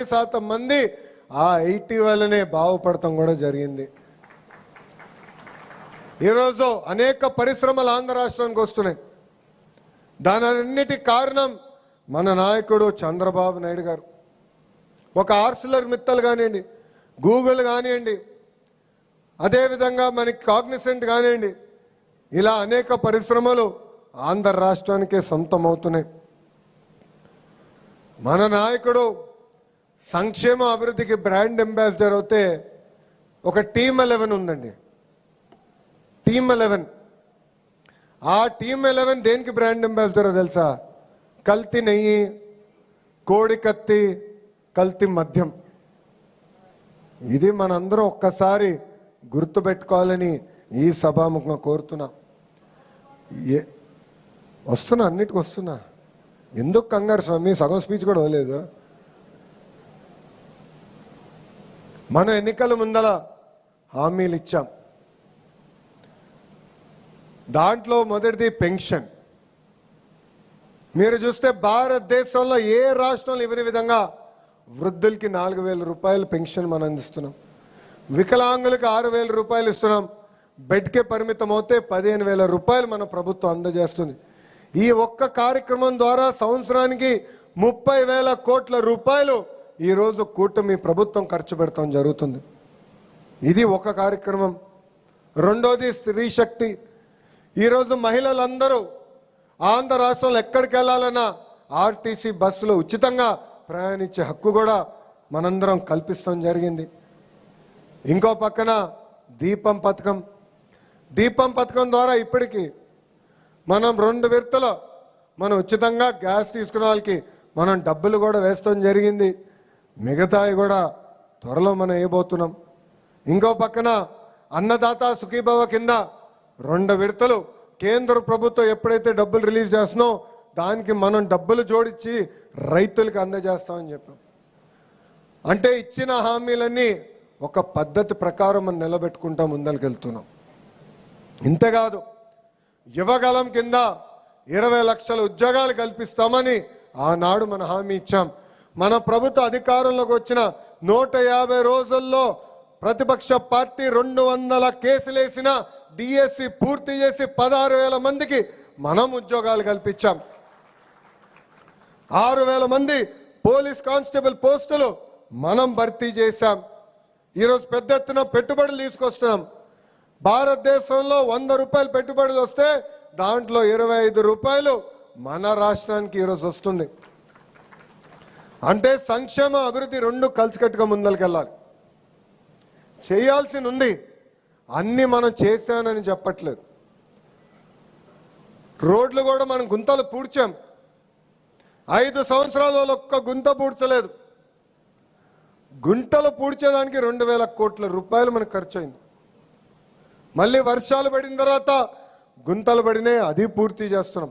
80% మంది ఆ 80 వల్లనే బాగుపడటం కూడా జరిగింది. ఈరోజు అనేక పరిశ్రమలు ఆంధ్ర రాష్ట్రానికి వస్తున్నాయి. దానన్నిటి కారణం మన నాయకుడు చంద్రబాబు నాయుడు గారు. ఒక ఆర్సిలర్ మిత్తల్ కానివ్వండి, గూగుల్ కానివ్వండి, అదేవిధంగా మనకి కాగ్నిసెంట్ కానివ్వండి, ఇలా అనేక పరిశ్రమలు ఆంధ్ర రాష్ట్రానికే సొంతమవుతున్నాయి. మన నాయకుడు సంక్షేమ అభివృద్ధికి బ్రాండ్ అంబాసిడర్ అవుతే ఒక టీమ్ 11 ఉందండి. టీమ్ 11, ఆ టీమ్ 11 దేనికి బ్రాండ్ అంబాసిడర్ తెలుసా? కల్తీ నెయ్యి, కోడి కత్తి, కల్తీ మద్యం. ఇది మనందరం ఒక్కసారి గుర్తుపెట్టుకోవాలని ఈ సభాముఖంగా కోరుతున్నా. వస్తున్నా, అన్నిటికి వస్తున్నా. ఎందుకు కంగారు స్వామి? సగం స్పీచ్ కూడా అవ్వలేదు. మనం ఎన్నికల ముందల హామీలు ఇచ్చాం. దాంట్లో మొదటిది పెన్షన్. మీరు చూస్తే భారతదేశంలో ఏ రాష్ట్రంలో ఇవ్వని విధంగా వృద్ధులకి 4,000 రూపాయలు పెన్షన్ మనం అందిస్తున్నాం. వికలాంగులకి 6,000 రూపాయలు ఇస్తున్నాం. బెడ్కే పరిమితం అవుతే 15,000 రూపాయలు మన ప్రభుత్వం అందజేస్తుంది. ఈ ఒక్క కార్యక్రమం ద్వారా సంవత్సరానికి 30,000 కోట్ల రూపాయలు ఈరోజు కూటమి ప్రభుత్వం ఖర్చు పెడతాం జరుగుతుంది. ఇది ఒక కార్యక్రమం. రెండోది స్త్రీ శక్తి. ఈరోజు మహిళలందరూ ఆంధ్ర రాష్ట్రంలో ఎక్కడికి వెళ్ళాలన్నా ఆర్టీసీ బస్సులో ఉచితంగా ప్రయాణించే హక్కు కూడా మనందరం కల్పిస్తాం జరిగింది. ఇంకో పక్కన దీపం పథకం. దీపం పథకం ద్వారా ఇప్పటికీ మనం 2 విడతలు మనం ఉచితంగా గ్యాస్ తీసుకునే వాళ్ళకి మనం డబ్బులు కూడా వేస్తాం జరిగింది. మిగతాయి కూడా త్వరలో మనం వేయబోతున్నాం. ఇంకో పక్కన అన్నదాత సుఖీభవ కింద 2 విడతలు కేంద్ర ప్రభుత్వం ఎప్పుడైతే డబ్బులు రిలీజ్ చేస్తున్నో దానికి మనం డబ్బులు జోడించి రైతులకు అందజేస్తామని చెప్పాం. అంటే ఇచ్చిన హామీలన్నీ ఒక పద్ధతి ప్రకారం మనం నిలబెట్టుకుంటా ముందరికి. ఇంతేకాదు, యువగలం కింద 20 లక్షల ఉద్యోగాలు కల్పిస్తామని ఆనాడు మన హామీ ఇచ్చాం. మన ప్రభుత్వ అధికారంలోకి వచ్చిన 150 రోజుల్లో ప్రతిపక్ష పార్టీ 200 కేసులేసిన డిఎస్సి పూర్తి చేసి 16,000 మందికి మనం ఉద్యోగాలు కల్పించాం. 6,000 మంది పోలీస్ కానిస్టేబుల్ పోస్టులు మనం భర్తీ చేశాం. ఈరోజు పెద్ద ఎత్తున పెట్టుబడులు తీసుకొస్తున్నాం. భారతదేశంలో 100 రూపాయలు పెట్టుబడులు వస్తే దాంట్లో 25 రూపాయలు మన రాష్ట్రానికి ఈరోజు వస్తుంది. అంటే సంక్షేమ అభివృద్ధి 2 కలిసికట్టుగా ముందరికెళ్ళాలి. చేయాల్సి ఉంది. అన్ని మనం చేశానని చెప్పట్లేదు. రోడ్లు కూడా మనం గుంతలు పూడ్చాం. 5 సంవత్సరాలలో ఒక్క గుంత పూడ్చలేదు. గుంటలు పూడ్చేదానికి 2,000 కోట్ల రూపాయలు మనకు ఖర్చు అయింది. మళ్ళీ వర్షాలు పడిన తర్వాత గుంతలు పడినాయి, అది పూర్తి చేస్తున్నాం.